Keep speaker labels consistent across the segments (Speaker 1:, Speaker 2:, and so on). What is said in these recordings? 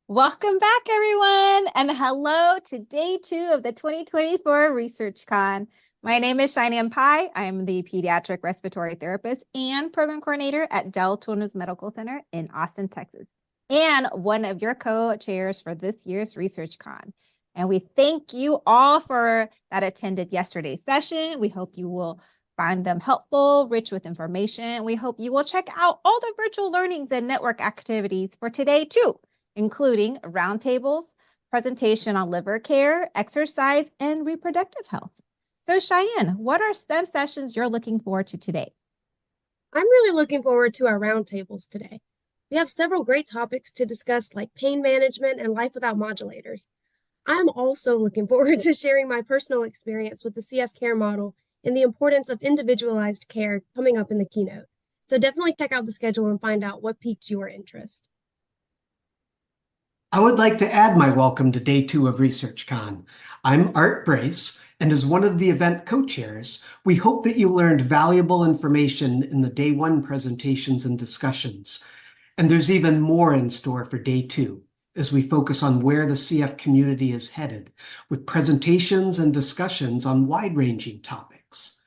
Speaker 1: Welcome back, everyone, and hello to day 2 of the 2024 ResearchCon. My name is Chyann Holt. I am the pediatric respiratory therapist and program coordinator at Dell Children's Medical Center in Austin, Texas, and one of your co-chairs for this year's ResearchCon. And we thank you all for that attended yesterday's session. We hope you will find them helpful, rich with information. We hope you will check out all the virtual learnings and network activities for today too, including roundtables, presentation on liver care, exercise, and reproductive health. So Chyann, what are STEM sessions you're looking forward to today?
Speaker 2: I'm really looking forward to our roundtables today. We have several great topics to discuss, like pain management and life without modulators. I'm also looking forward to sharing my personal experience with the CFTR model and the importance of individualized care coming up in the keynote. So definitely check out the schedule and find out what piqued your interest.
Speaker 3: I would like to add my welcome to day 2 of ResearchCon. I'm Art Brace, and as one of the event co-chairs, we hope that you learned valuable information in the day 1 presentations and discussions. And there's even more in store for day 2, as we focus on where the CF community is headed, with presentations and discussions on wide-ranging topics.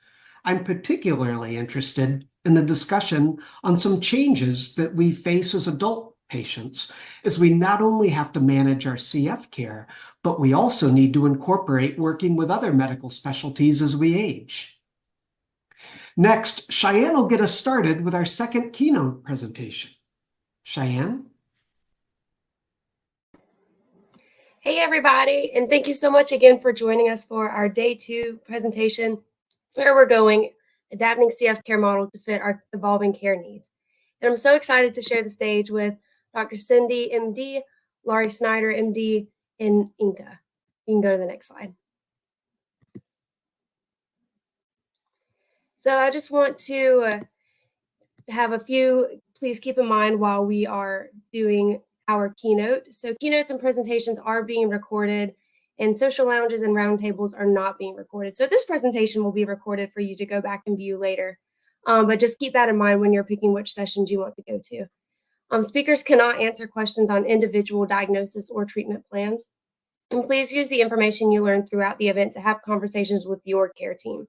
Speaker 3: I'm particularly interested in the discussion on some changes that we face as adult patients, as we not only have to manage our CF care, but we also need to incorporate working with other medical specialties as we age. Next, Chyann will get us started with our second keynote presentation. Chyann?
Speaker 2: Hey, everybody, and thank you so much again for joining us for our day 2 presentation, where we're going, adapting CF care model to fit our evolving care needs. And I'm so excited to share the stage with Dr. Cindy, MD, Laurie Snyder, MD, and Inka. You can go to the next slide. So I just want to have a few, please keep in mind while we are doing our keynote. So keynotes and presentations are being recorded, and social lounges and roundtables are not being recorded. So this presentation will be recorded for you to go back and view later. But just keep that in mind when you're picking which sessions you want to go to. Speakers cannot answer questions on individual diagnosis or treatment plans. And please use the information you learn throughout the event to have conversations with your care team.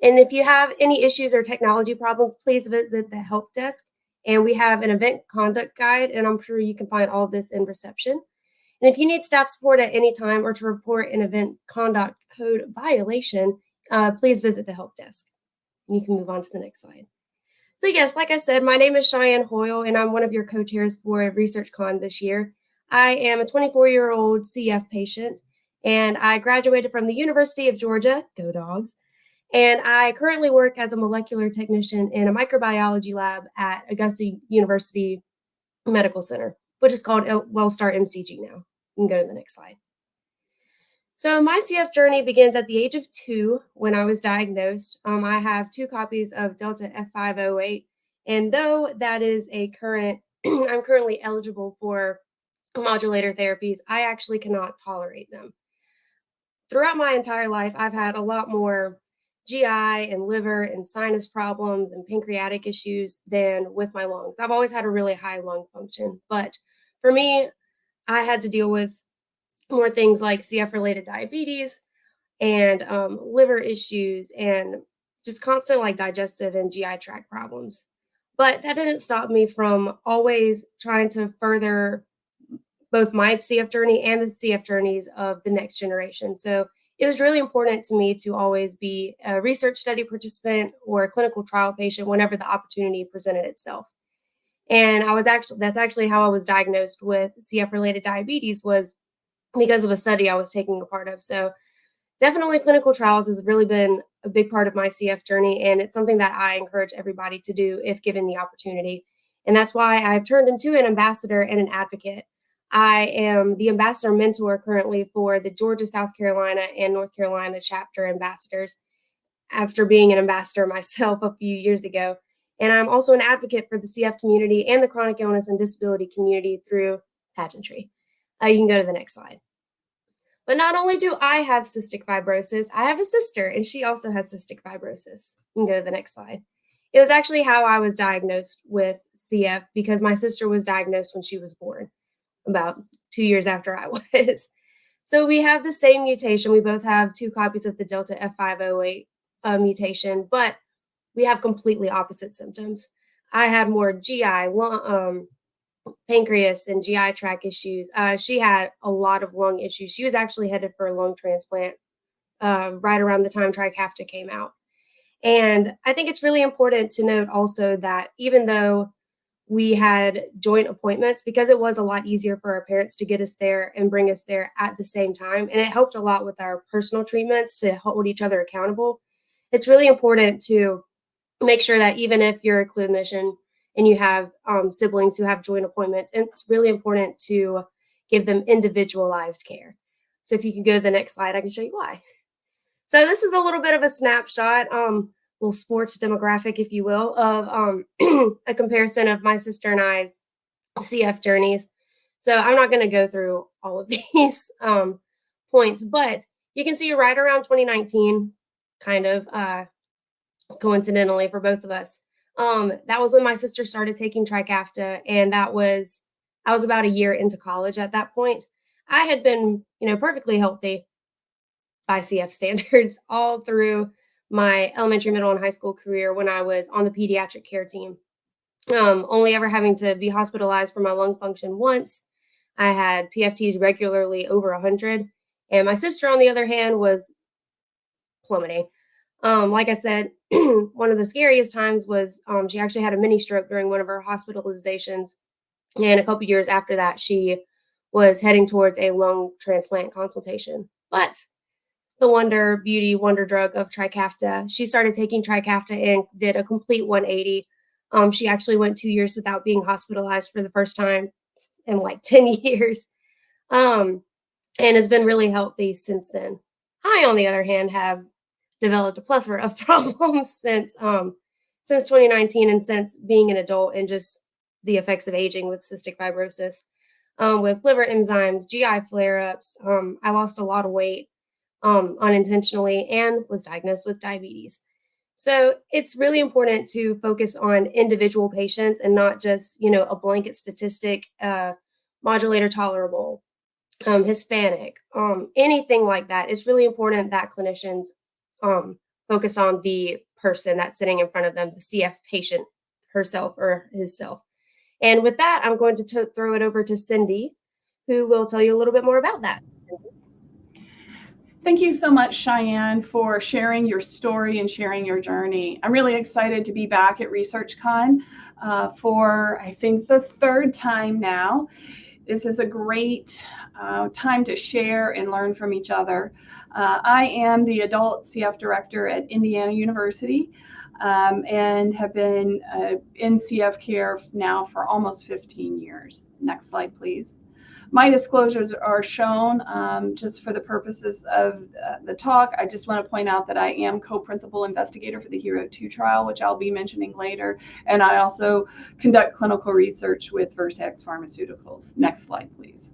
Speaker 2: And if you have any issues or technology problems, please visit the help desk. And we have an event conduct guide, and I'm sure you can find all of this in reception. And if you need staff support at any time or to report an event conduct code violation, please visit the help desk. And you can move on to the next slide. So yes, like I said, my name is Chyann Holt, and I'm one of your co-chairs for ResearchCon this year. I am a 24-year-old CF patient, and I graduated from the University of Georgia, go Dogs, and I currently work as a molecular technician in a microbiology lab at Augusta University Medical Center, which is called Wellstar MCG now. You can go to the next slide. So my CF journey begins at the age of 2 when I was diagnosed. I have 2 copies of Delta F508, and though that is a current, I'm currently eligible for modulator therapies, I actually cannot tolerate them. Throughout my entire life, I've had a lot more GI and liver and sinus problems and pancreatic issues than with my lungs. I've always had a really high lung function, but for me, I had to deal with more things like CF-related diabetes and liver issues and just constant like digestive and GI tract problems. But that didn't stop me from always trying to further both my CF journey and the CF journeys of the next generation. So it was really important to me to always be a research study participant or a clinical trial patient whenever the opportunity presented itself. And that's actually how I was diagnosed with CF-related diabetes, was because of a study I was taking a part of. So definitely clinical trials has really been a big part of my CF journey, and it's something that I encourage everybody to do if given the opportunity. And that's why I've turned into an ambassador and an advocate. I am the ambassador mentor currently for the Georgia, South Carolina, and North Carolina chapter ambassadors, after being an ambassador myself a few years ago. And I'm also an advocate for the CF community and the chronic illness and disability community through pageantry. You can go to the next slide. But not only do I have cystic fibrosis, I have a sister, and she also has cystic fibrosis. You can go to the next slide. It was actually how I was diagnosed with CF, because my sister was diagnosed when she was born, about 2 years after I was. So we have the same mutation. We both have 2 copies of the Delta F508 mutation, but we have completely opposite symptoms. I had more GI, pancreas, and GI tract issues. She had a lot of lung issues. She was actually headed for a lung transplant right around the time Trikafta came out. And I think it's really important to note also that even though we had joint appointments, because it was a lot easier for our parents to get us there and bring us there at the same time, and it helped a lot with our personal treatments to hold each other accountable, it's really important to make sure that even if you're a clinician and you have siblings who have joint appointments, it's really important to give them individualized care. So if you can go to the next slide, I can show you why. So this is a little bit of a snapshot, little sports demographic, if you will, of a comparison of my sister and I's CF journeys. So I'm not going to go through all of these points, but you can see right around 2019, kind of coincidentally for both of us, that was when my sister started taking Trikafta, and I was about a year into college at that point. I had been, perfectly healthy by CF standards all through my elementary, middle, and high school career when I was on the pediatric care team. Only ever having to be hospitalized for my lung function once. I had PFTs regularly over 100. And my sister, on the other hand, was plummeting. Like I said, one of the scariest times was she actually had a mini stroke during one of her hospitalizations. And a couple years after that, she was heading towards a lung transplant consultation. But the wonder drug of Trikafta, she started taking Trikafta and did a complete 180. She actually went 2 years without being hospitalized for the first time in like 10 years, and has been really healthy since then. I, on the other hand, have developed a plethora of problems since 2019 and since being an adult, and just the effects of aging with cystic fibrosis, with liver enzymes, GI flare-ups. I lost a lot of weight unintentionally and was diagnosed with diabetes. So it's really important to focus on individual patients and not just, a blanket statistic, modulator tolerable, Hispanic, anything like that. It's really important that clinicians focus on the person that's sitting in front of them, the CF patient herself or himself. And with that, I'm going to throw it over to Cindy, who will tell you a little bit more about that.
Speaker 4: Thank you so much, Chyann, for sharing your story and sharing your journey. I'm really excited to be back at ResearchCon for, I think, the 3rd time now. This is a great time to share and learn from each other. I am the adult CF director at Indiana University and have been in CF care now for almost 15 years. Next slide, please. My disclosures are shown just for the purposes of the talk. I just want to point out that I am co-principal investigator for the HERO2 trial, which I'll be mentioning later. And I also conduct clinical research with Vertex Pharmaceuticals. Next slide, please.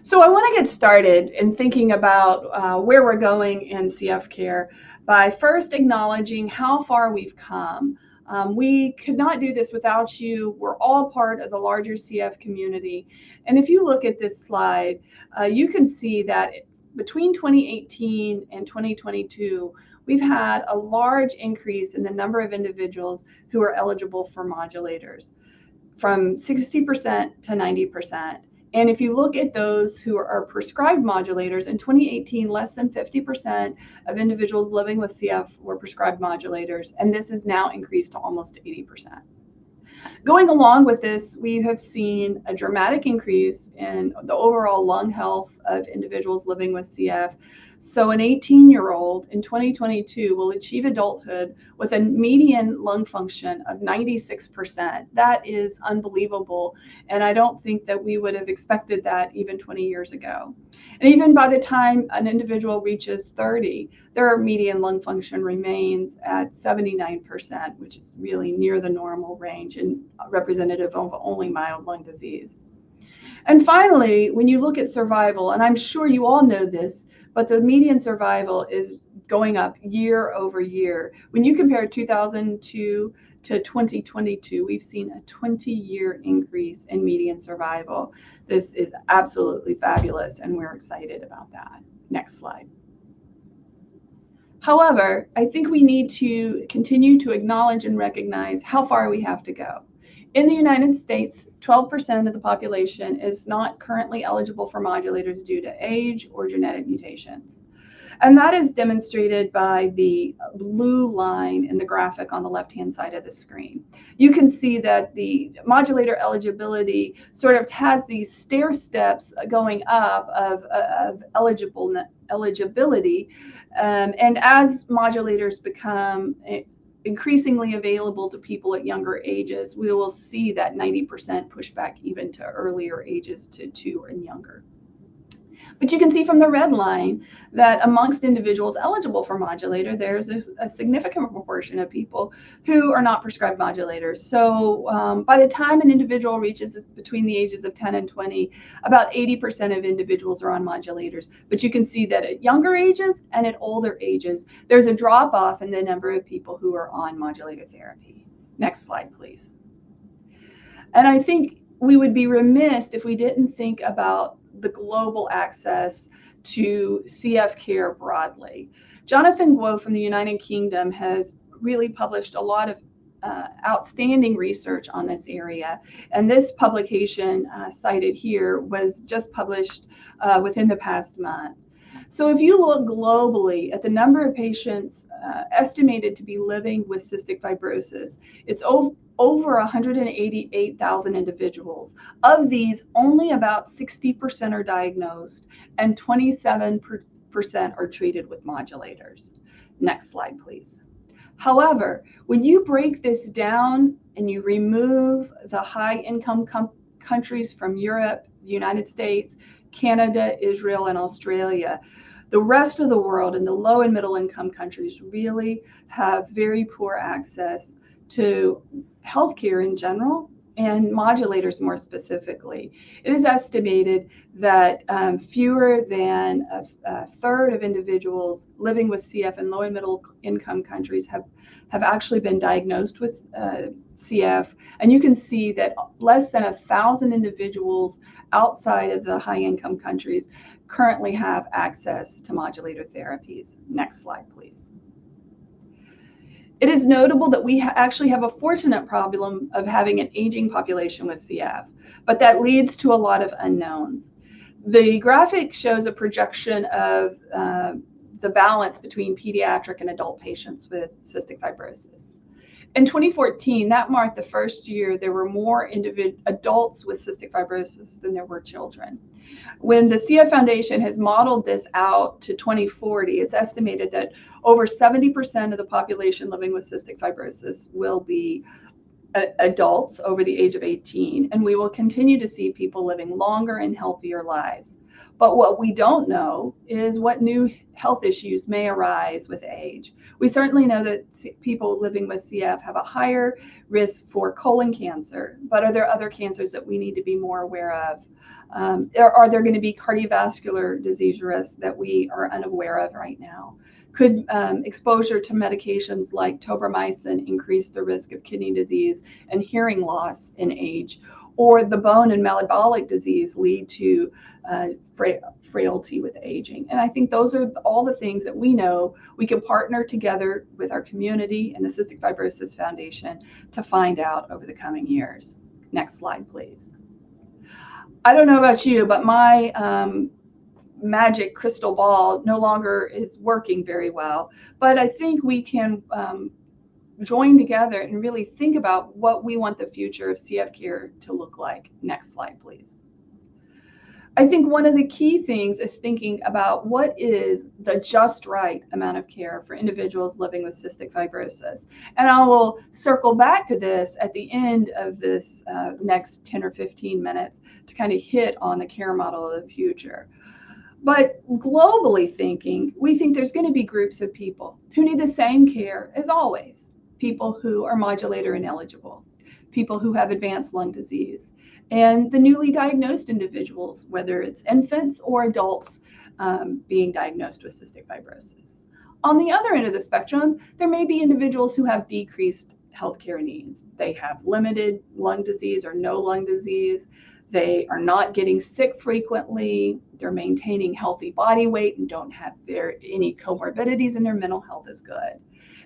Speaker 4: So I want to get started in thinking about where we're going in CF care by first acknowledging how far we've come. We could not do this without you. We're all part of the larger CF community. And if you look at this slide, you can see that between 2018 and 2022, we've had a large increase in the number of individuals who are eligible for modulators, from 60% to 90%. And if you look at those who are prescribed modulators, in 2018, less than 50% of individuals living with CF were prescribed modulators, and this has now increased to almost 80%. Going along with this, we have seen a dramatic increase in the overall lung health of individuals living with CF. So an 18-year-old in 2022 will achieve adulthood with a median lung function of 96%. That is unbelievable. And I don't think that we would have expected that even 20 years ago. And even by the time an individual reaches 30, their median lung function remains at 79%, which is really near the normal range and representative of only mild lung disease. And finally, when you look at survival, and I'm sure you all know this, but the median survival is going up year over year. When you compare 2002 to 2022, we've seen a 20-year increase in median survival. This is absolutely fabulous, and we're excited about that. Next slide. However, I think we need to continue to acknowledge and recognize how far we have to go. In the United States, 12% of the population is not currently eligible for modulators due to age or genetic mutations. And that is demonstrated by the blue line in the graphic on the left-hand side of the screen. You can see that the modulator eligibility sort of has these stair steps going up of eligibility. And as modulators become increasingly available to people at younger ages, we will see that 90% pushback even to earlier ages to 2 and younger. But you can see from the red line that amongst individuals eligible for modulator, there's a significant proportion of people who are not prescribed modulators. So by the time an individual reaches between the ages of 10 and 20, about 80% of individuals are on modulators. But you can see that at younger ages and at older ages, there's a drop off in the number of people who are on modulator therapy. Next slide, please. And I think we would be remiss if we didn't think about the global access to CF care broadly. Jonathan Guo from the United Kingdom has really published a lot of outstanding research on this area. And this publication cited here was just published within the past month. So if you look globally at the number of patients estimated to be living with cystic fibrosis, it's over 188,000 individuals. Of these, only about 60% are diagnosed and 27% are treated with modulators. Next slide, please. However, when you break this down and you remove the high-income countries from Europe, the United States, Canada, Israel, and Australia, the rest of the world and the low and middle income countries really have very poor access to healthcare in general and modulators more specifically. It is estimated that fewer than a third of individuals living with CF in low and middle income countries have actually been diagnosed with CF. And you can see that less than 1,000 individuals outside of the high income countries currently have access to modulator therapies. Next slide, please. It is notable that we actually have a fortunate problem of having an aging population with CF, but that leads to a lot of unknowns. The graphic shows a projection of the balance between pediatric and adult patients with cystic fibrosis. In 2014, that marked the first year there were more adults with cystic fibrosis than there were children. When the CF Foundation has modeled this out to 2040, it's estimated that over 70% of the population living with cystic fibrosis will be adults over the age of 18, and we will continue to see people living longer and healthier lives. But what we don't know is what new health issues may arise with age. We certainly know that people living with CF have a higher risk for colon cancer, but are there other cancers that we need to be more aware of? Are there going to be cardiovascular disease risks that we are unaware of right now? Could exposure to medications like tobramycin increase the risk of kidney disease and hearing loss in age? Or the bone and metabolic disease lead to frailty with aging? And I think those are all the things that we know we can partner together with our community and the Cystic Fibrosis Foundation to find out over the coming years. Next slide, please. I don't know about you, but my magic crystal ball no longer is working very well. But I think we can join together and really think about what we want the future of CF care to look like. Next slide, please. I think one of the key things is thinking about what is the just right amount of care for individuals living with cystic fibrosis. And I will circle back to this at the end of this next 10 or 15 minutes to kind of hit on the care model of the future. But globally thinking, we think there's going to be groups of people who need the same care as always. People who are modulator ineligible, people who have advanced lung disease, and the newly diagnosed individuals, whether it's infants or adults being diagnosed with cystic fibrosis. On the other end of the spectrum, there may be individuals who have decreased healthcare needs. They have limited lung disease or no lung disease. They are not getting sick frequently. They're maintaining healthy body weight and don't have any comorbidities, and their mental health is good.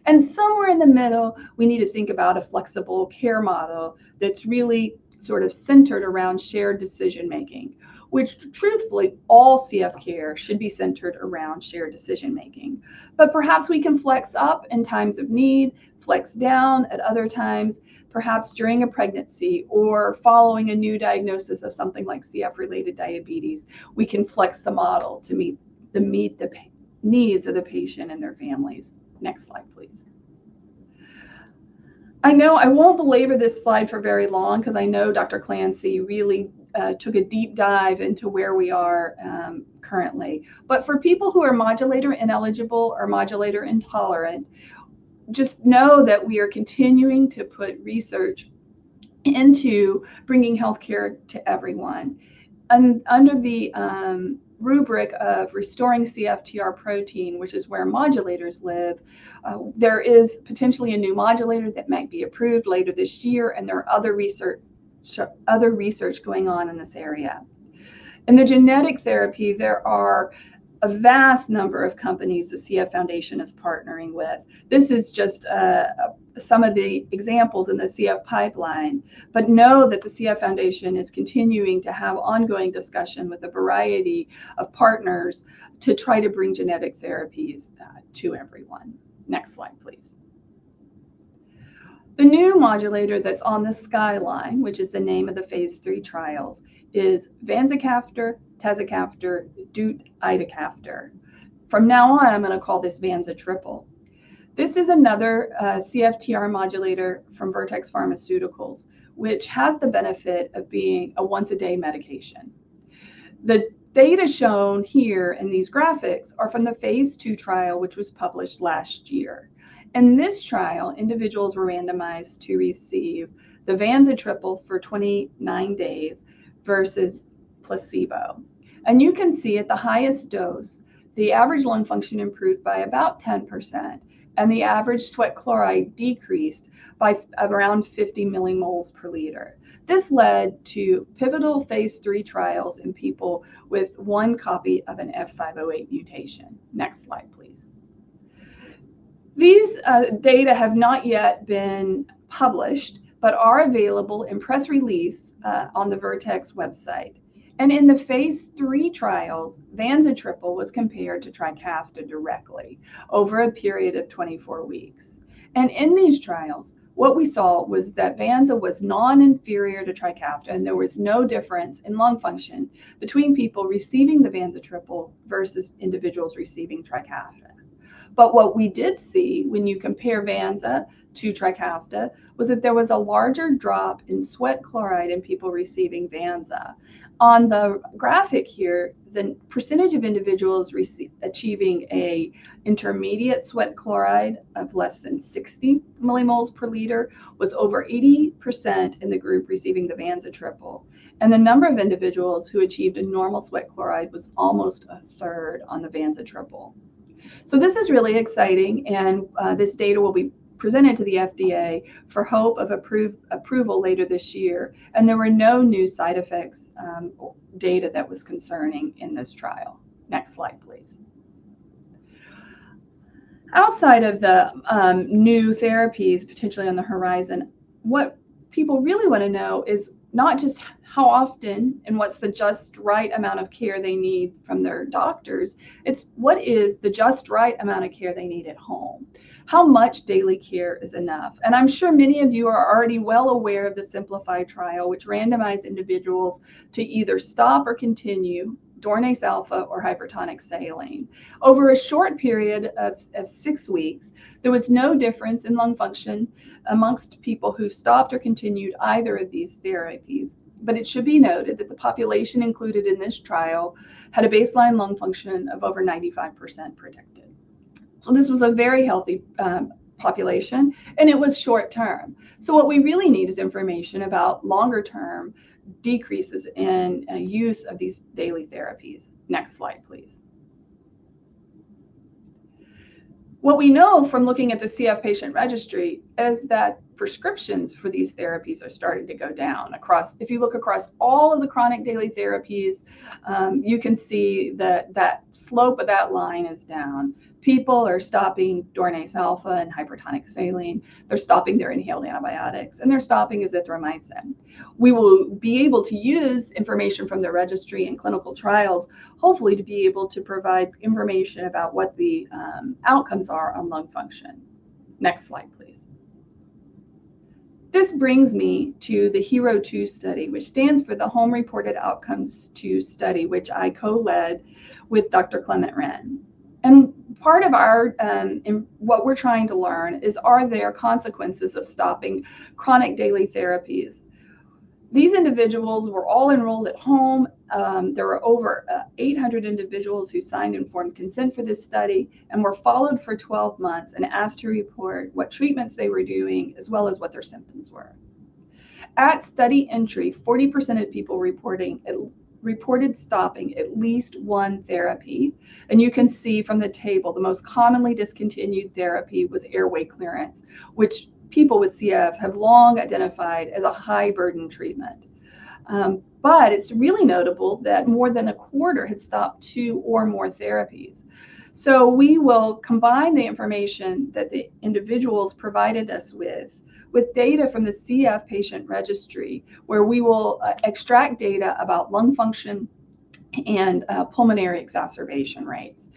Speaker 4: And somewhere in the middle, we need to think about a flexible care model that's really sort of centered around shared decision making, which truthfully, all CF care should be centered around shared decision making. But perhaps we can flex up in times of need, flex down at other times, perhaps during a pregnancy or following a new diagnosis of something like CF-related diabetes. We can flex the model to meet the needs of the patient and their families. Next slide, please. I know I won't belabor this slide for very long because I know Dr. Clancy really took a deep dive into where we are currently. But for people who are modulator ineligible or modulator intolerant, just know that we are continuing to put research into bringing healthcare to everyone. And under the rubric of restoring CFTR protein, which is where modulators live, there is potentially a new modulator that might be approved later this year, and there are other research going on in this area. In the genetic therapy, there are a vast number of companies the CF Foundation is partnering with. This is just some of the examples in the CF pipeline, but know that the CF Foundation is continuing to have ongoing discussion with a variety of partners to try to bring genetic therapies to everyone. Next slide, please. The new modulator that's on the Skyline, which is the name of the phase 3 trials, is vanzacaftor, tezacaftor, idacaftor. From now on, I'm going to call this Vanza triple. This is another CFTR modulator from Vertex Pharmaceuticals, which has the benefit of being a once-a-day medication. The data shown here in these graphics are from the phase 2 trial, which was published last year. In this trial, individuals were randomized to receive the Vanza triple for 29 days versus placebo. And you can see at the highest dose, the average lung function improved by about 10%, and the average sweat chloride decreased by around 50 millimoles per liter. This led to pivotal phase 3 trials in people with one copy of an F508 mutation. Next slide, please. These data have not yet been published, but are available in press release on the Vertex website. And in the phase 3 trials, Vanza triple was compared to Trikafta directly over a period of 24 weeks. And in these trials, what we saw was that Vanza was non-inferior to Trikafta, and there was no difference in lung function between people receiving the Vanza triple versus individuals receiving Trikafta. But what we did see when you compare Vanza to Trikafta was that there was a larger drop in sweat chloride in people receiving Vanza. On the graphic here, the percentage of individuals achieving a intermediate sweat chloride of less than 60 millimoles per liter was over 80% in the group receiving the Vanza triple. And the number of individuals who achieved a normal sweat chloride was almost a third on the Vanza triple. So this is really exciting, and this data will be presented to the FDA for hope of approval later this year. And there were no new side effects data that was concerning in this trial. Next slide, please. Outside of the new therapies potentially on the horizon, what people really want to know is not just how often and what's the just right amount of care they need from their doctors. It's what is the just right amount of care they need at home. How much daily care is enough? And I'm sure many of you are already well aware of the SIMPLIFY trial, which randomized individuals to either stop or continue Dornase alpha or hypertonic saline. Over a short period of 6 weeks, there was no difference in lung function amongst people who stopped or continued either of these therapies. But it should be noted that the population included in this trial had a baseline lung function of over 95% protected. So this was a very healthy population, and it was short term. So what we really need is information about longer term decreases in use of these daily therapies. Next slide, please. What we know from looking at the CF patient registry is that prescriptions for these therapies are starting to go down across. If you look across all of the chronic daily therapies, you can see that that slope of that line is down. People are stopping Dornase alpha and hypertonic saline. They're stopping their inhaled antibiotics, and they're stopping azithromycin. We will be able to use information from the registry and clinical trials, hopefully to be able to provide information about what the outcomes are on lung function. Next slide, please. This brings me to the HERO-2 study, which stands for the Home Reported Outcomes 2 study, which I co-led with Dr. Clement Wren. And part of our, what we're trying to learn is, are there consequences of stopping chronic daily therapies? These individuals were all enrolled at home. There were over 800 individuals who signed informed consent for this study and were followed for 12 months and asked to report what treatments they were doing, as well as what their symptoms were. At study entry, 40% of people reported stopping at least one therapy. And you can see from the table, the most commonly discontinued therapy was airway clearance, which people with CF have long identified as a high burden treatment. But it's really notable that more than a quarter had stopped 2 or more therapies. So we will combine the information that the individuals provided us with data from the CF patient registry, where we will extract data about lung function and pulmonary exacerbation rates.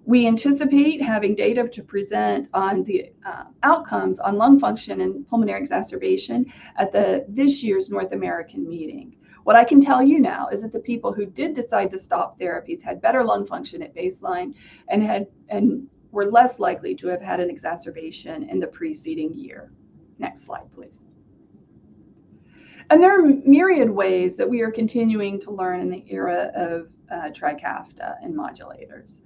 Speaker 4: We anticipate having data to present on the outcomes on lung function and pulmonary exacerbation at this year's North American meeting. What I can tell you now is that the people who did decide to stop therapies had better lung function at baseline and were less likely to have had an exacerbation in the preceding year. Next slide, please. And there are myriad ways that we are continuing to learn in the era of Trikafta and modulators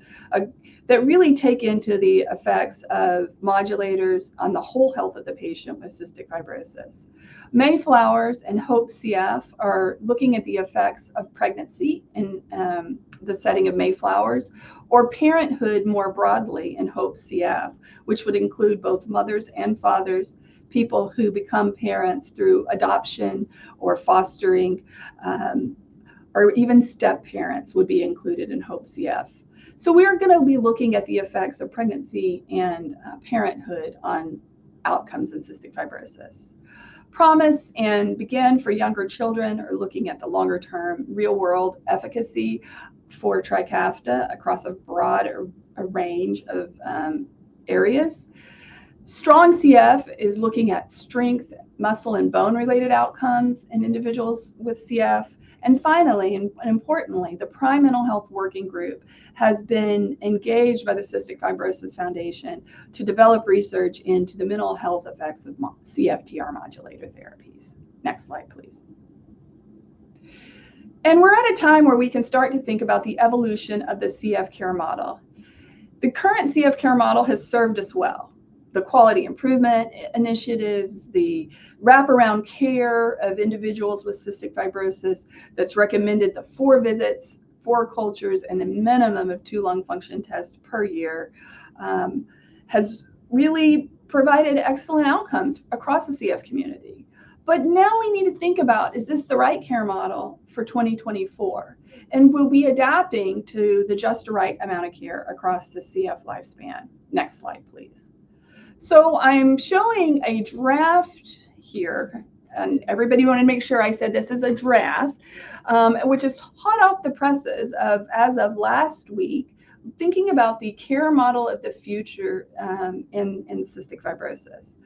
Speaker 4: that really take into the effects of modulators on the whole health of the patient with cystic fibrosis. Mayflowers and Hope CF are looking at the effects of pregnancy in the setting of Mayflowers, or parenthood more broadly in Hope CF, which would include both mothers and fathers, people who become parents through adoption or fostering, or even step parents would be included in Hope CF. So we're going to be looking at the effects of pregnancy and parenthood on outcomes in cystic fibrosis. Promise and Begin for younger children are looking at the longer term real world efficacy for Trikafta across a broad range of areas. Strong CF is looking at strength, muscle, and bone related outcomes in individuals with CF. And finally, and importantly, the Prime Mental Health Working Group has been engaged by the Cystic Fibrosis Foundation to develop research into the mental health effects of CFTR modulator therapies. Next slide, please. And we're at a time where we can start to think about the evolution of the CF care model. The current CF care model has served us well. The quality improvement initiatives, the wraparound care of individuals with cystic fibrosis that's recommended the 4 visits, 4 cultures, and a minimum of 2 lung function tests per year has really provided excellent outcomes across the CF community. But now we need to think about, is this the right care model for 2024? And we'll be adapting to the just right amount of care across the CF lifespan. Next slide, please. So I'm showing a draft here, and everybody wanted to make sure I said this is a draft, which is hot off the presses of, as of last week, thinking about the care model of the future in cystic fibrosis.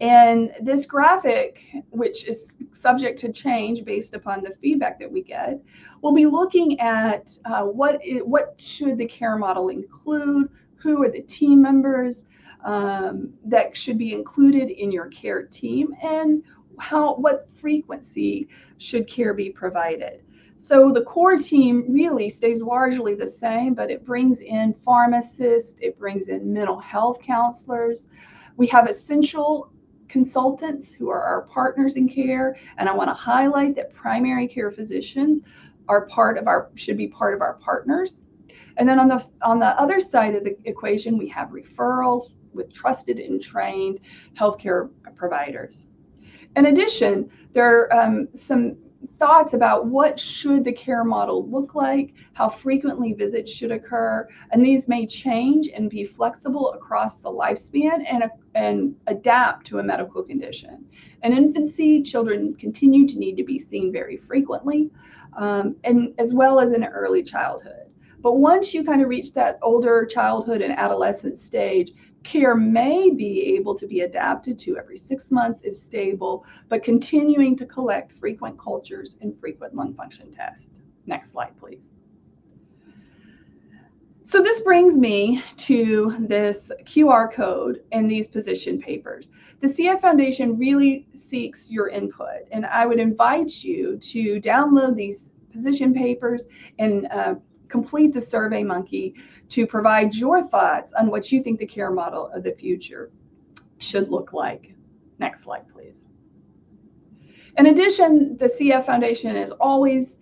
Speaker 4: And this graphic, which is subject to change based upon the feedback that we get, will be looking at what should the care model include, who are the team members that should be included in your care team, and what frequency should care be provided. So the core team really stays largely the same, but it brings in pharmacists, it brings in mental health counselors, We have essential consultants who are our partners in care, and I want to highlight that primary care physicians are should be part of our partners. And then on the other side of the equation, we have referrals with trusted and trained healthcare providers. In addition, there are some thoughts about what should the care model look like, how frequently visits should occur, and these may change and be flexible across the lifespan and adapt to a medical condition. In infancy, children continue to need to be seen very frequently, and as well as in early childhood. But once you kind of reach that older childhood and adolescent stage, care may be able to be adapted to every 6 months if stable, but continuing to collect frequent cultures and frequent lung function tests. Next slide, please. So this brings me to this QR code and these position papers. The CF Foundation really seeks your input, and I would invite you to download these position papers and complete the Survey Monkey to provide your thoughts on what you think the care model of the future should look like. Next slide, please. In addition, the CF Foundation is always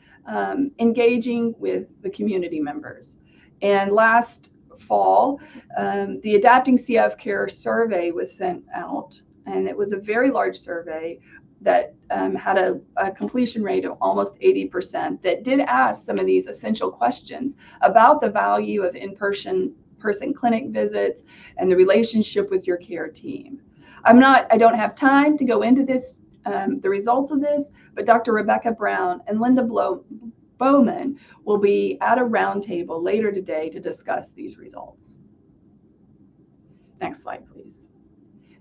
Speaker 4: engaging with the community members. And last fall, the Adapting CF Care survey was sent out, and it was a very large survey that had a completion rate of almost 80% that did ask some of these essential questions about the value of in-person clinic visits and the relationship with your care team. I don't have time to go into this, the results of this, but Dr. Rebecca Brown and Linda Bowman will be at a roundtable later today to discuss these results. Next slide, please.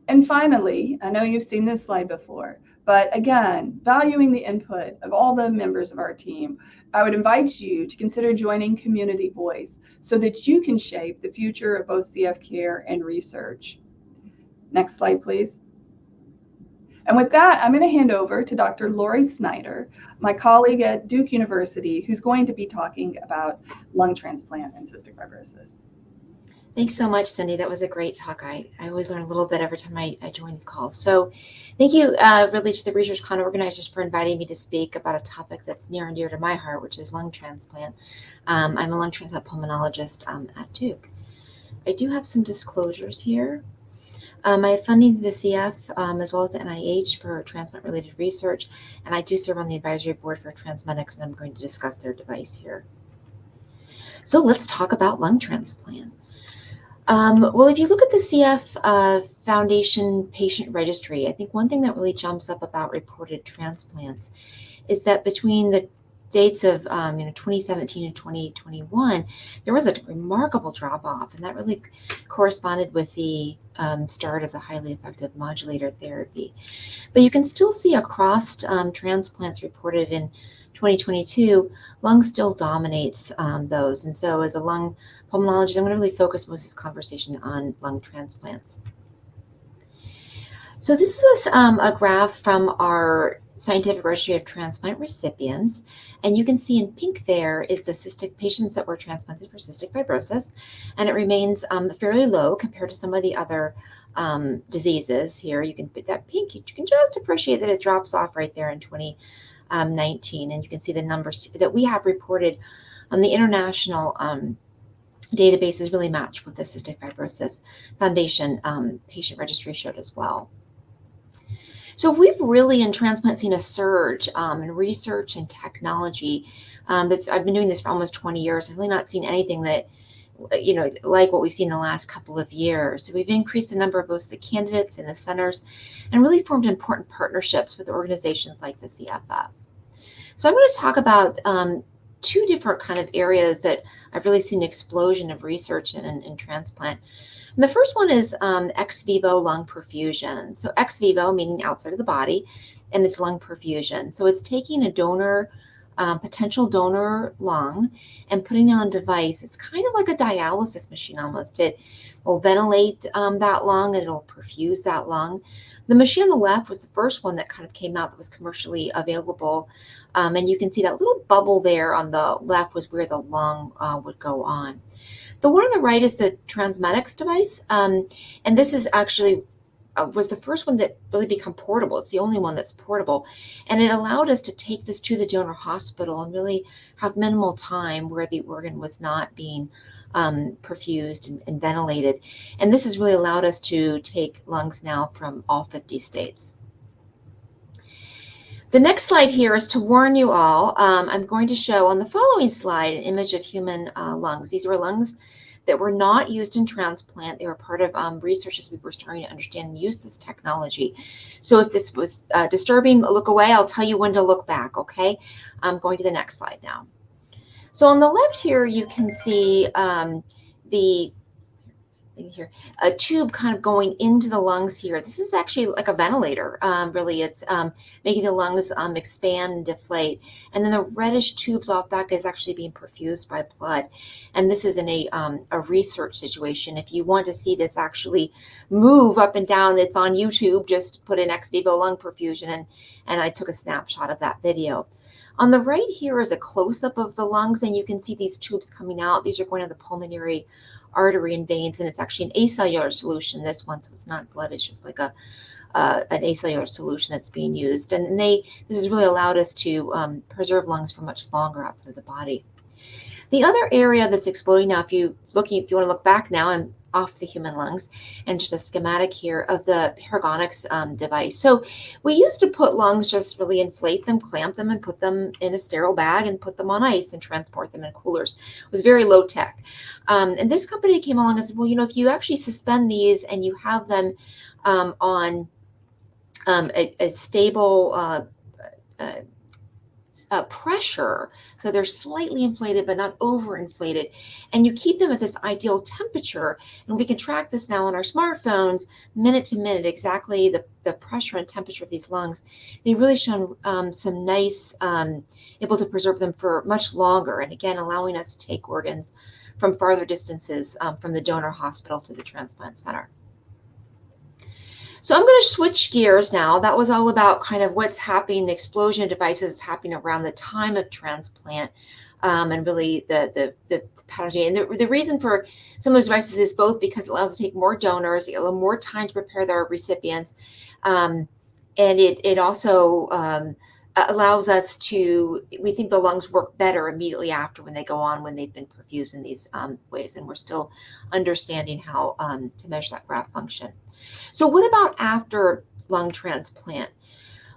Speaker 4: And finally, I know you've seen this slide before, but again, valuing the input of all the members of our team, I would invite you to consider joining Community Voice so that you can shape the future of both CF care and research. Next slide, please. And with that, I'm going to hand over to Dr. Laurie Snyder, my colleague at Duke University, who's going to be talking about lung transplant and cystic fibrosis.
Speaker 5: Thanks so much, Cindy. That was a great talk. I always learn a little bit every time I join these calls. So thank you really to the ResearchCon organizers for inviting me to speak about a topic that's near and dear to my heart, which is lung transplant. I'm a lung transplant pulmonologist at Duke. I do have some disclosures here. I have funding through the CF as well as the NIH for transplant-related research, and I do serve on the advisory board for TransMedics, and I'm going to discuss their device here. So let's talk about lung transplant. Well, if you look at the CF Foundation patient registry, I think one thing that really jumps up about reported transplants is that between the dates of 2017 and 2021, there was a remarkable drop-off, and that really corresponded with the start of the highly effective modulator therapy. But you can still see across transplants reported in 2022, lung still dominates those. And so as a lung pulmonologist, I'm going to really focus most of this conversation on lung transplants. So this is a graph from our Scientific Registry of Transplant Recipients. And you can see in pink there is the cystic patients that were transplanted for cystic fibrosis. And it remains fairly low compared to some of the other diseases here. You can put that pink, you can just appreciate that it drops off right there in 2019. And you can see the numbers that we have reported on the international databases really match what the Cystic Fibrosis Foundation patient registry showed as well. So we've really in transplant seen a surge in research and technology. I've been doing this for almost 20 years. I've really not seen anything that, like what we've seen in the last couple of years. So we've increased the number of both the candidates and the centers and really formed important partnerships with organizations like the CFF. So I'm going to talk about two different kind of areas that I've really seen an explosion of research in transplant. And the first one is ex vivo lung perfusion. So ex vivo meaning outside of the body, and it's lung perfusion. So it's taking a donor, potential donor lung and putting it on a device. It's kind of like a dialysis machine almost. It will ventilate that lung and it'll perfuse that lung. The machine on the left was the first one that kind of came out that was commercially available. And you can see that little bubble there on the left was where the lung would go on. The one on the right is the TransMedics device. And this is actually was the first one that really become portable. It's the only one that's portable. And it allowed us to take this to the donor hospital and really have minimal time where the organ was not being perfused and ventilated. And this has really allowed us to take lungs now from all 50 states. The next slide here is to warn you all. I'm going to show on the following slide an image of human lungs. These were lungs that were not used in transplant. They were part of research as we were starting to understand and use this technology. So if this was disturbing, look away. I'll tell you when to look back, okay? I'm going to the next slide now. So on the left here, you can see a tube kind of going into the lungs here. This is actually like a ventilator, really. It's making the lungs expand and deflate. And then the reddish tubes off back is actually being perfused by blood. And this is in a research situation. If you want to see this actually move up and down, it's on YouTube. Just put in ex vivo lung perfusion, and I took a snapshot of that video. On the right here is a close-up of the lungs, and you can see these tubes coming out. These are going to the pulmonary artery and veins, and it's actually an acellular solution, this one, so it's not blood, it's just like an acellular solution that's being used. And this has really allowed us to preserve lungs for much longer outside of the body. The other area that's exploding now, if you want to look back now, I'm off the human lungs, and just a schematic here of the Paragonix device. So we used to put lungs, just really inflate them, clamp them, and put them in a sterile bag and put them on ice and transport them in coolers. It was very low tech. And this company came along and said, well, if you actually suspend these and you have them on a stable pressure, so they're slightly inflated but not overinflated, and you keep them at this ideal temperature, and we can track this now on our smartphones minute to minute, exactly the pressure and temperature of these lungs. They've really shown some nice, able to preserve them for much longer, and again allowing us to take organs from farther distances from the donor hospital to the transplant center. So I'm going to switch gears now. That was all about kind of what's happening, the explosion of devices happening around the time of transplant, and really the pathology. And the reason for some of those devices is both because it allows us to take more donors, a little more time to prepare their recipients, and it also allows us to, we think the lungs work better immediately after when they go on, when they've been perfused in these ways. And we're still understanding how to measure that graft function. So what about after lung transplant?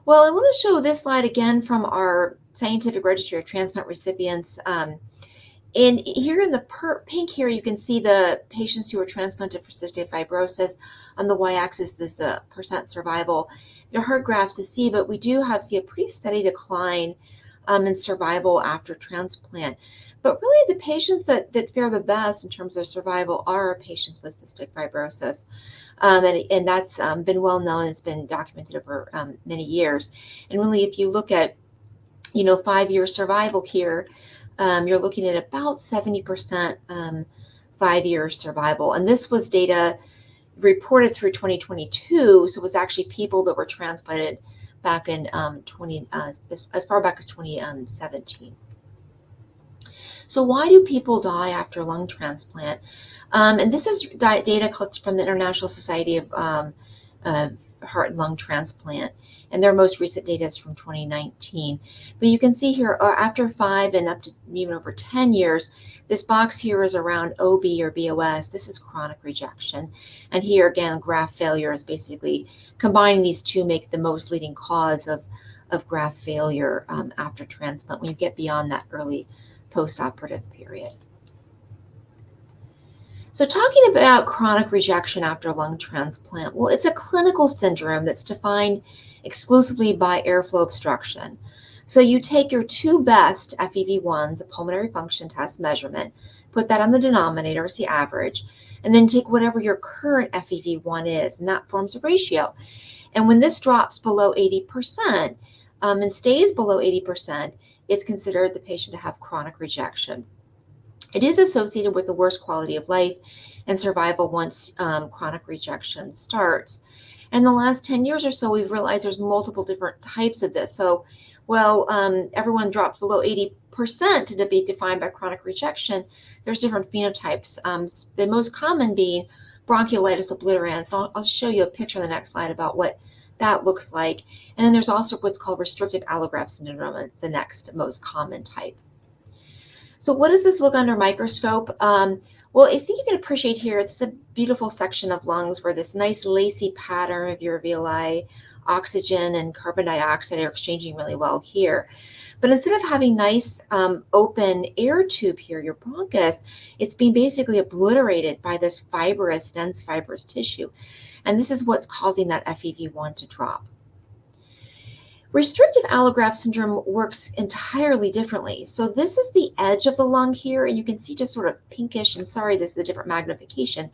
Speaker 5: Well, I want to show this slide again from our scientific registry of transplant recipients. And here in the pink here, you can see the patients who were transplanted for cystic fibrosis. On the y-axis is the percent survival. They're hard graphs to see, but we do see a pretty steady decline in survival after transplant. But really the patients that fare the best in terms of survival are patients with cystic fibrosis. And that's been well known. It's been documented over many years. And really, if you look at, 5-year survival here, you're looking at about 70% 5-year survival. And this was data reported through 2022. So it was actually people that were transplanted back in as far back as 2017. So why do people die after lung transplant? And this is data collected from the International Society of Heart and Lung Transplant, and their most recent data is from 2019. But you can see here, after 5 and up to even over 10 years, this box here is around OB or BOS. This is chronic rejection. And here again, graft failure is basically combining these two make the most leading cause of graft failure after transplant when you get beyond that early postoperative period. So talking about chronic rejection after lung transplant, well, it's a clinical syndrome that's defined exclusively by airflow obstruction. So you take your 2 best FEV1s, a pulmonary function test measurement, put that on the denominator, it's the average, and then take whatever your current FEV1 is, and that forms a ratio. And when this drops below 80% and stays below 80%, it's considered the patient to have chronic rejection. It is associated with the worst quality of life and survival once chronic rejection starts. In the last 10 years or so, we've realized there's multiple different types of this. So, everyone drops below 80% to be defined by chronic rejection. There's different phenotypes. The most common being bronchiolitis obliterans. I'll show you a picture on the next slide about what that looks like. And then there's also what's called restrictive allograft syndrome. It's the next most common type. So what does this look under microscope? Well, I think you can appreciate here, it's a beautiful section of lungs where this nice lacy pattern of alveoli, oxygen and carbon dioxide are exchanging really well here. But instead of having nice open air tube here, your bronchus, it's being basically obliterated by this fibrous, dense fibrous tissue. And this is what's causing that FEV1 to drop. Restrictive allograft syndrome works entirely differently. So this is the edge of the lung here, and you can see just sort of pinkish, and sorry, this is a different magnification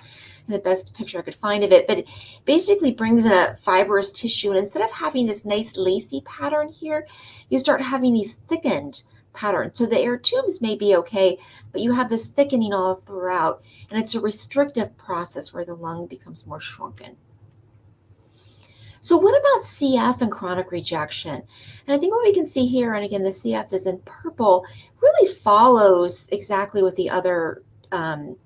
Speaker 5: and the best picture I could find of it, but it basically brings in a fibrous tissue, and instead of having this nice lacy pattern here, you start having these thickened patterns. So the air tubes may be okay, but you have this thickening all throughout, and it's a restrictive process where the lung becomes more shrunken. So what about CF and chronic rejection? And I think what we can see here, and again, the CF is in purple, really follows exactly what the other lung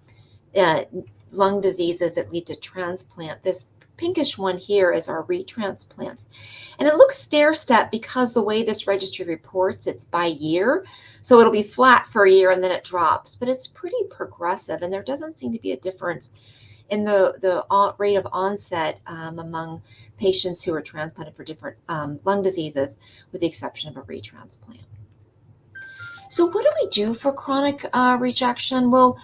Speaker 5: diseases that lead to transplant. This pinkish one here is our retransplants. And it looks stair-step because the way this registry reports, it's by year. So it'll be flat for a year and then it drops, but it's pretty progressive, and there doesn't seem to be a difference in the rate of onset among patients who are transplanted for different lung diseases, with the exception of a retransplant. So what do we do for chronic rejection? Well,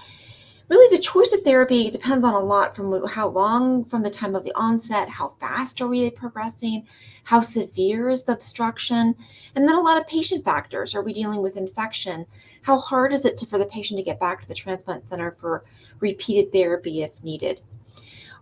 Speaker 5: really the choice of therapy depends on a lot, from how long from the time of the onset, how fast are we progressing, how severe is the obstruction, and then a lot of patient factors. Are we dealing with infection? How hard is it for the patient to get back to the transplant center for repeated therapy if needed?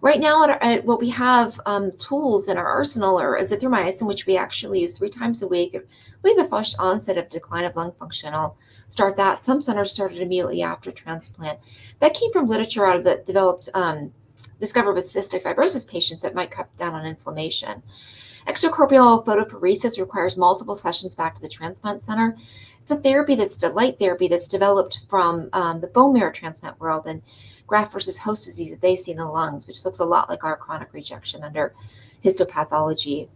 Speaker 5: Right now, what we have tools in our arsenal are azithromycin, which we actually use 3 times a week. With the first onset of decline of lung function, I'll start that. Some centers started immediately after transplant. That came from literature out of the discovered with cystic fibrosis patients that might cut down on inflammation. Extracorporeal photophoresis requires multiple sessions back to the transplant center. It's a therapy that's light therapy that's developed from the bone marrow transplant world and graft versus host disease that they see in the lungs, which looks a lot like our chronic rejection under histopathology.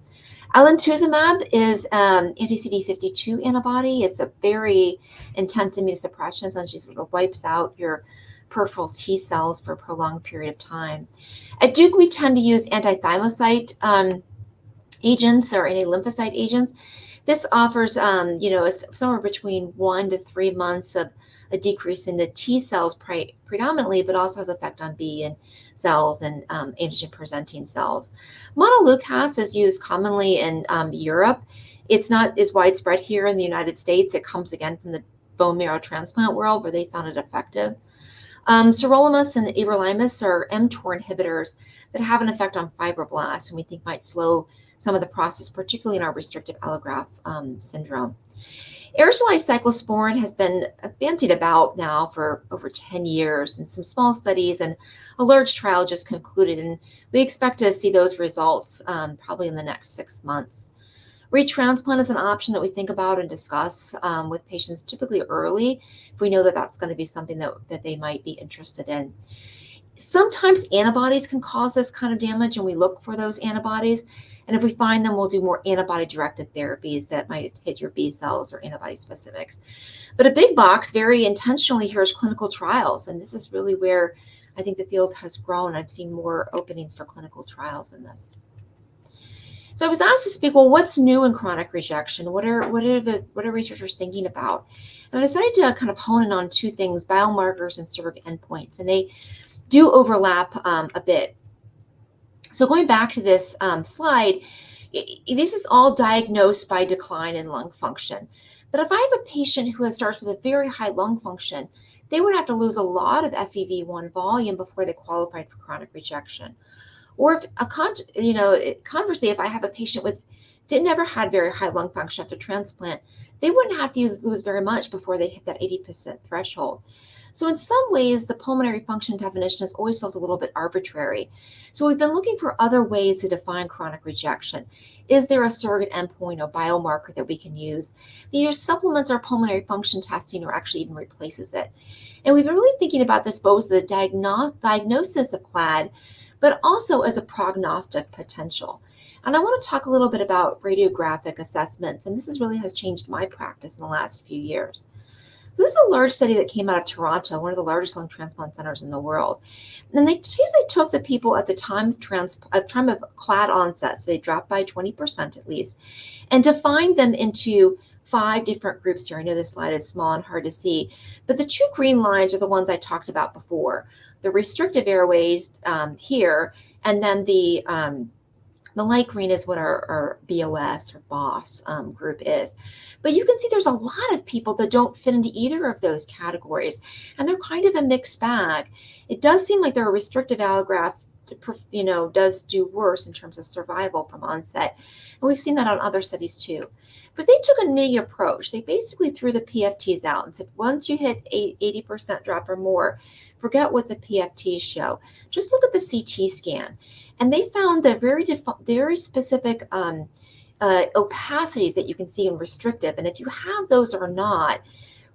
Speaker 5: Alemtuzumab is anti-CD52 antibody. It's a very intense immunosuppression, so it sort of wipes out your peripheral T cells for a prolonged period of time. At Duke, we tend to use anti-thymocyte agents or anti-lymphocyte agents. This offers, somewhere between 1 to 3 months of a decrease in the T cells predominantly, but also has effect on B and cells and antigen-presenting cells. Montelukast is used commonly in Europe. It's not as widespread here in the United States. It comes again from the bone marrow transplant world where they found it effective. Sirolimus and everolimus are mTOR inhibitors that have an effect on fibroblasts and we think might slow some of the process, particularly in our restrictive allograft syndrome. Aerosolized cyclosporin has been bandied about now for over 10 years in some small studies, and a large trial just concluded, and we expect to see those results probably in the next 6 months. Retransplant is an option that we think about and discuss with patients typically early if we know that that's going to be something that they might be interested in. Sometimes antibodies can cause this kind of damage, and we look for those antibodies. And if we find them, we'll do more antibody-directed therapies that might hit your B cells or antibody specifics. But a big box, very intentionally, here is clinical trials. And this is really where I think the field has grown. I've seen more openings for clinical trials in this. So I was asked to speak, well, what's new in chronic rejection? What are researchers thinking about? And I decided to kind of hone in on 2 things, biomarkers and surrogate endpoints. And they do overlap a bit. So going back to this slide, this is all diagnosed by decline in lung function. But if I have a patient who starts with a very high lung function, they would have to lose a lot of FEV1 volume before they qualified for chronic rejection. Or if conversely, if I have a patient with never had very high lung function after transplant, they wouldn't have to lose very much before they hit that 80% threshold. So in some ways, the pulmonary function definition has always felt a little bit arbitrary. So we've been looking for other ways to define chronic rejection. Is there a surrogate endpoint or biomarker that we can use that either supplements our pulmonary function testing or actually even replaces it? And we've been really thinking about this both as the diagnosis of CLAD, but also as a prognostic potential. And I want to talk a little bit about radiographic assessments, and this really has changed my practice in the last few years. This is a large study that came out of Toronto, one of the largest lung transplant centers in the world. And they basically took the people at the time of CLAD onset, so they dropped by 20% at least, and defined them into 5 different groups here. I know this slide is small and hard to see, but the 2 green lines are the ones I talked about before. The restrictive airways here, and then the light green is what our BOS or BOS group is. But you can see there's a lot of people that don't fit into either of those categories, and they're kind of a mixed bag. It does seem like their restrictive allograft, does do worse in terms of survival from onset. And we've seen that on other studies too. But they took a neat approach. They basically threw the PFTs out and said, once you hit 80% drop or more, forget what the PFTs show. Just look at the CT scan. And they found that very specific opacities that you can see in restrictive. And if you have those or not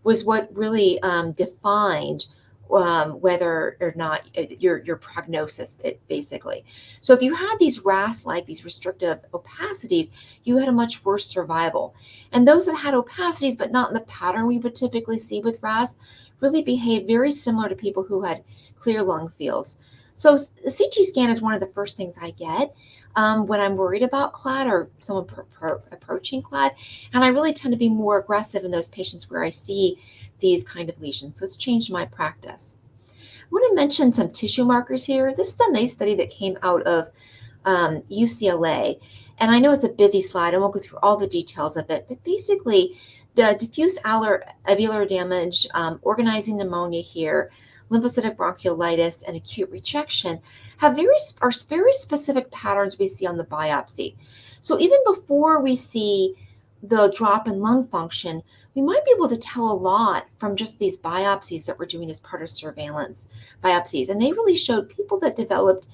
Speaker 5: was what really defined whether or not your prognosis, basically. So if you had these RAS-like, these restrictive opacities, you had a much worse survival. And those that had opacities, but not in the pattern we would typically see with RAS, really behaved very similar to people who had clear lung fields. So the CT scan is one of the first things I get when I'm worried about CLAD or someone approaching CLAD. And I really tend to be more aggressive in those patients where I see these kind of lesions. So it's changed my practice. I want to mention some tissue markers here. This is a nice study that came out of UCLA. And I know it's a busy slide. I won't go through all the details of it, but basically the diffuse alveolar damage, organizing pneumonia here, lymphocytic bronchiolitis, and acute rejection are very specific patterns we see on the biopsy. So even before we see the drop in lung function, we might be able to tell a lot from just these biopsies that we're doing as part of surveillance biopsies. And they really showed people that developed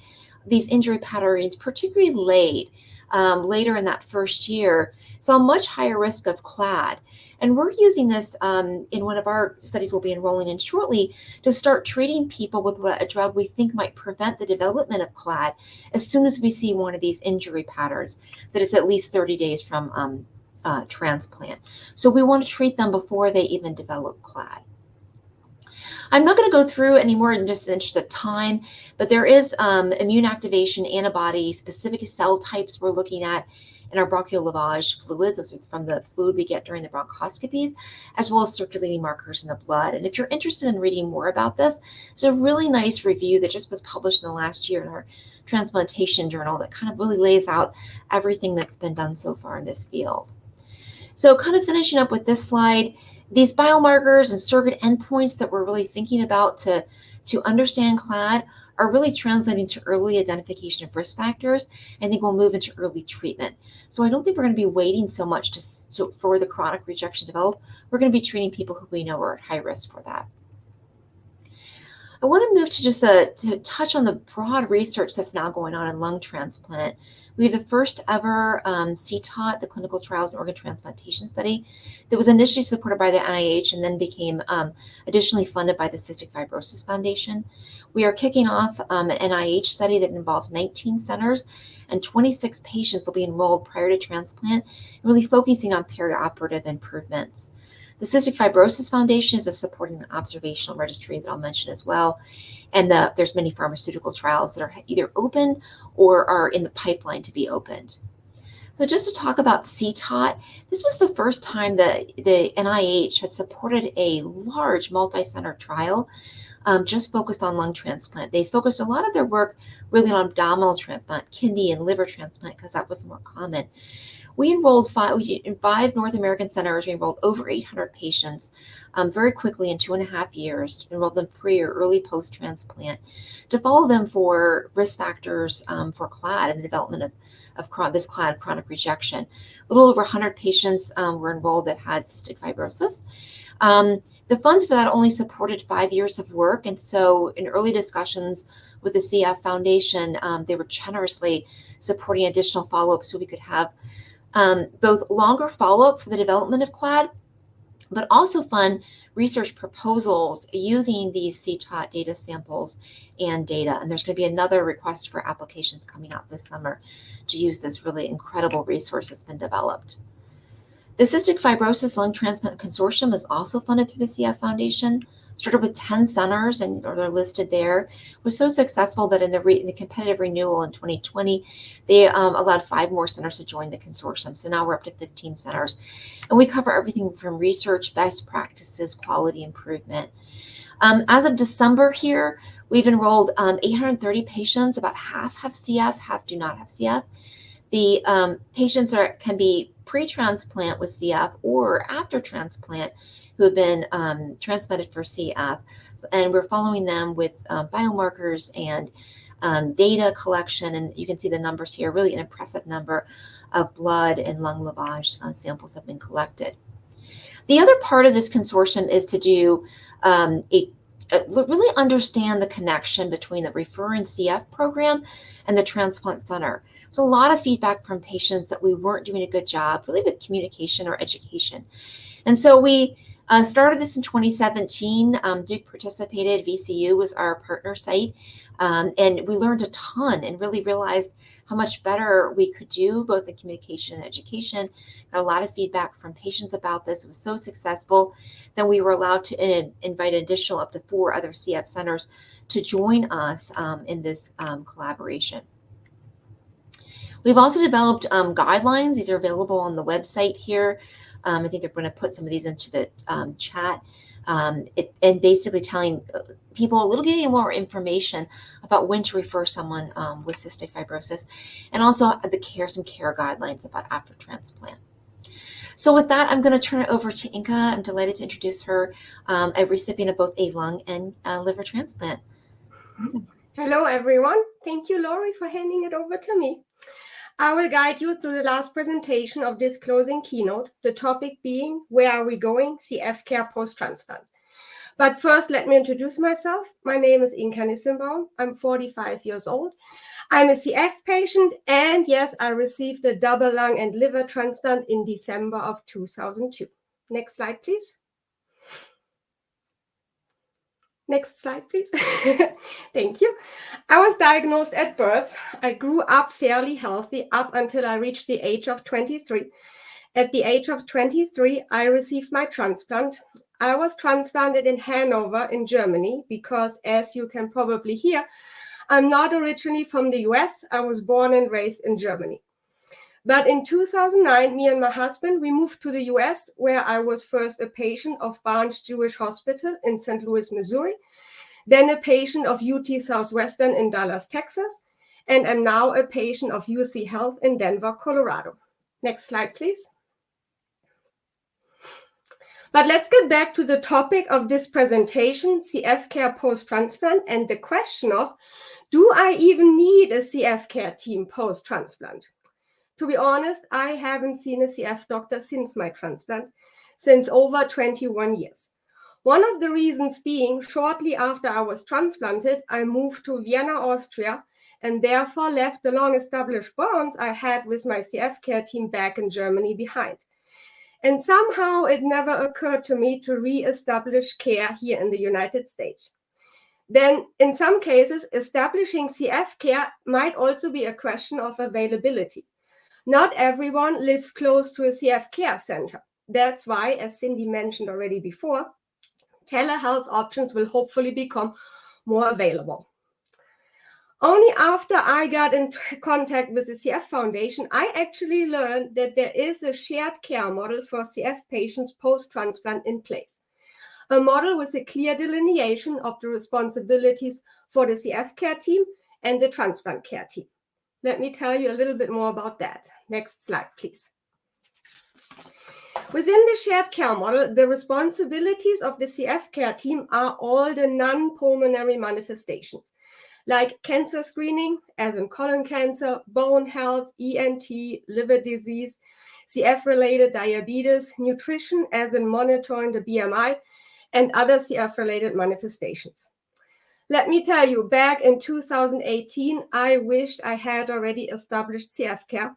Speaker 5: these injury patterns, particularly later in that first year, saw a much higher risk of CLAD. And we're using this in one of our studies we'll be enrolling in shortly to start treating people with a drug we think might prevent the development of CLAD as soon as we see one of these injury patterns that is at least 30 days from transplant. So we want to treat them before they even develop CLAD. I'm not going to go through anymore in just the interest of time, but there is immune activation antibody specific cell types we're looking at in our bronchial lavage fluids. Those are from the fluid we get during the bronchoscopies, as well as circulating markers in the blood. And if you're interested in reading more about this, there's a really nice review that just was published in the last year in our transplantation journal that kind of really lays out everything that's been done so far in this field. So kind of finishing up with this slide, these biomarkers and surrogate endpoints that we're really thinking about to understand CLAD are really translating to early identification of risk factors. I think we'll move into early treatment. So I don't think we're going to be waiting so much for the chronic rejection to develop. We're going to be treating people who we know are at high risk for that. I want to move to just to touch on the broad research that's now going on in lung transplant. We have the first ever CTOT, the Clinical Trials and Organ Transplantation Study, that was initially supported by the NIH and then became additionally funded by the Cystic Fibrosis Foundation. We are kicking off an NIH study that involves 19 centers and 26 patients will be enrolled prior to transplant, really focusing on perioperative improvements. The Cystic Fibrosis Foundation is a supporting observational registry that I'll mention as well. And there's many pharmaceutical trials that are either open or are in the pipeline to be opened. So just to talk about CTOT, this was the first time that the NIH had supported a large multi-center trial just focused on lung transplant. They focused a lot of their work really on abdominal transplant, kidney and liver transplant, because that was more common. We enrolled in 5 North American centers. We enrolled over 800 patients very quickly in 2.5 years, enrolled them pre or early post-transplant to follow them for risk factors for CLAD and the development of this CLAD, chronic rejection. A little over 100 patients were enrolled that had cystic fibrosis. The funds for that only supported 5 years of work. And so in early discussions with the CF Foundation, they were generously supporting additional follow-up so we could have both longer follow-up for the development of CLAD, but also fund research proposals using these CTOT data samples and data. And there's going to be another request for applications coming out this summer to use this really incredible resource that's been developed. The Cystic Fibrosis Lung Transplant Consortium is also funded through the CF Foundation. Started with 10 centers, and they're listed there. Was so successful that in the competitive renewal in 2020, they allowed 5 more centers to join the consortium. So now we're up to 15 centers. And we cover everything from research, best practices, quality improvement. As of December here, we've enrolled 830 patients. About half have CF, half do not have CF. The patients can be pre-transplant with CF or after transplant who have been transplanted for CF. And we're following them with biomarkers and data collection. And you can see the numbers here, really an impressive number of blood and lung lavage samples have been collected. The other part of this consortium is to do really understand the connection between the Refer and CF program and the transplant center. There's a lot of feedback from patients that we weren't doing a good job really with communication or education. And so we started this in 2017. Duke participated. VCU was our partner site. And we learned a ton and really realized how much better we could do both in communication and education. Got a lot of feedback from patients about this. It was so successful that we were allowed to invite an additional up to 4 other CF centers to join us in this collaboration. We've also developed guidelines. These are available on the website here. I think they're going to put some of these into the chat and basically telling people a little bit more information about when to refer someone with cystic fibrosis, and also some care guidelines about after transplant. So with that, I'm going to turn it over to Inka. I'm delighted to introduce her, a recipient of both a lung and liver transplant.
Speaker 6: Hello, everyone. Thank you, Laurie, for handing it over to me. I will guide you through the last presentation of this closing keynote, the topic being, where are we going? CF care post-transplant. But first, let me introduce myself. My name is Inka Nisinbaum. I'm 45 years old. I'm a CF patient, and yes, I received a double lung and liver transplant in December of 2002. Next slide, please. Next slide, please. Thank you. I was diagnosed at birth. I grew up fairly healthy up until I reached the age of 23. At the age of 23, I received my transplant. I was transplanted in Hanover in Germany because, as you can probably hear, I'm not originally from the US. I was born and raised in Germany. But in 2009, me and my husband, we moved to the US, where I was first a patient of Barnes Jewish Hospital in St. Louis, Missouri, then a patient of UT Southwestern in Dallas, Texas, and am now a patient of UC Health in Denver, Colorado. Next slide, please. But let's get back to the topic of this presentation, CF care post-transplant, and the question of, do I even need a CF care team post-transplant? To be honest, I haven't seen a CF doctor since my transplant, since over 21 years. One of the reasons being, shortly after I was transplanted, I moved to Vienna, Austria, and therefore left the long-established bonds I had with my CF care team back in Germany behind. And somehow it never occurred to me to re-establish care here in the United States. Then, in some cases, establishing CF care might also be a question of availability. Not everyone lives close to a CF care center. That's why, as Cindy mentioned already before, telehealth options will hopefully become more available. Only after I got in contact with the CF Foundation, I actually learned that there is a shared care model for CF patients post-transplant in place. A model with a clear delineation of the responsibilities for the CF care team and the transplant care team. Let me tell you a little bit more about that. Next slide, please. Within the shared care model, the responsibilities of the CF care team are all the non-pulmonary manifestations, like cancer screening, as in colon cancer, bone health, ENT, liver disease, CF-related diabetes, nutrition, as in monitoring the BMI, and other CF-related manifestations. Let me tell you, back in 2018, I wished I had already established CF care.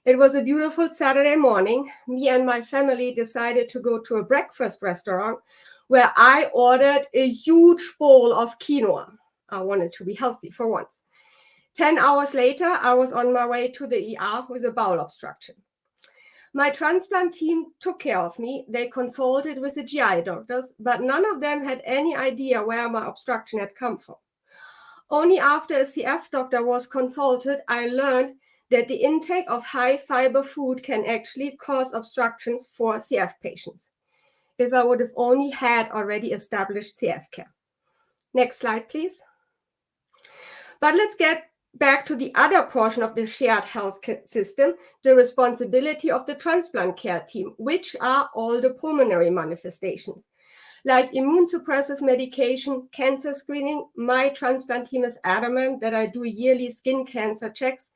Speaker 6: It was a beautiful Saturday morning. Me and my family decided to go to a breakfast restaurant where I ordered a huge bowl of quinoa. I wanted to be healthy for once. 10 hours later, I was on my way to the ER with a bowel obstruction. My transplant team took care of me. They consulted with the GI doctors, but none of them had any idea where my obstruction had come from. Only after a CF doctor was consulted, I learned that the intake of high fiber food can actually cause obstructions for CF patients. If I would have only had already established CF care. Next slide, please. But let's get back to the other portion of the shared health system, the responsibility of the transplant care team, which are all the pulmonary manifestations. Like immune suppressive medication, cancer screening, my transplant team is adamant that I do yearly skin cancer checks,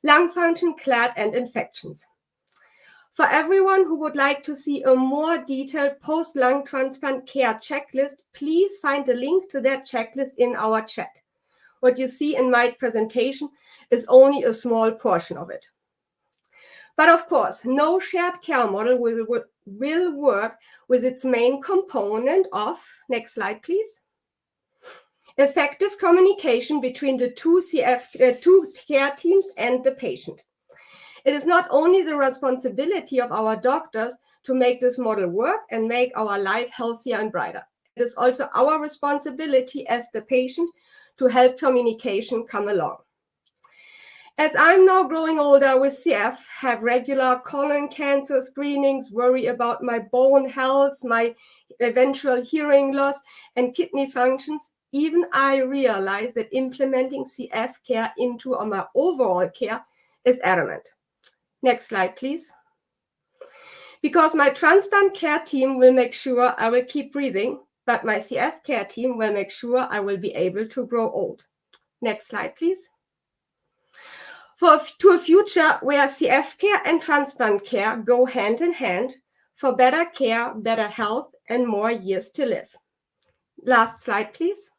Speaker 6: lung function, clot, and infections. For everyone who would like to see a more detailed post-lung transplant care checklist, please find the link to that checklist in our chat. What you see in my presentation is only a small portion of it. But of course, no shared care model will work with its main component of, next slide please, effective communication between the two care teams and the patient. It is not only the responsibility of our doctors to make this model work and make our life healthier and brighter. It is also our responsibility as the patient to help communication come along. As I'm now growing older with CF, have regular colon cancer screenings, worry about my bone health, my eventual hearing loss, and kidney functions, even I realize that implementing CF care into my overall care is adamant. Next slide, please. Because my transplant care team will make sure I will keep breathing, but my CF care team will make sure I will be able to grow old. Next slide, please. To a future where CF care and transplant care go hand in hand for better care, better health, and more years to live. Last slide, please.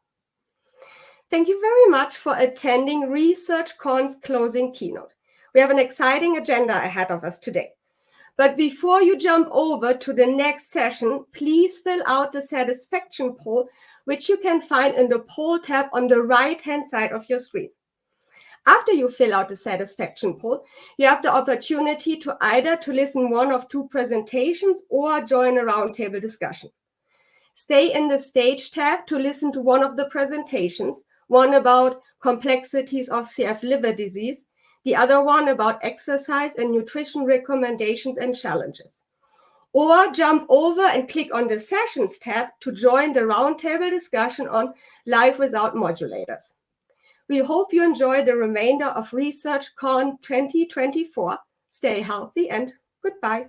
Speaker 6: Thank you very much for attending ResearchCon's closing keynote. We have an exciting agenda ahead of us today. But before you jump over to the next session, please fill out the satisfaction poll, which you can find in the poll tab on the right-hand side of your screen. After you fill out the satisfaction poll, you have the opportunity to either listen one of two presentations or join a roundtable discussion. Stay in the stage tab to listen to one of the presentations, one about complexities of CF liver disease, the other one about exercise and nutrition recommendations and challenges. Or jump over and click on the Sessions tab to join the roundtable discussion on Life Without Modulators. We hope you enjoy the remainder of ResearchCon 2024. Stay healthy and goodbye.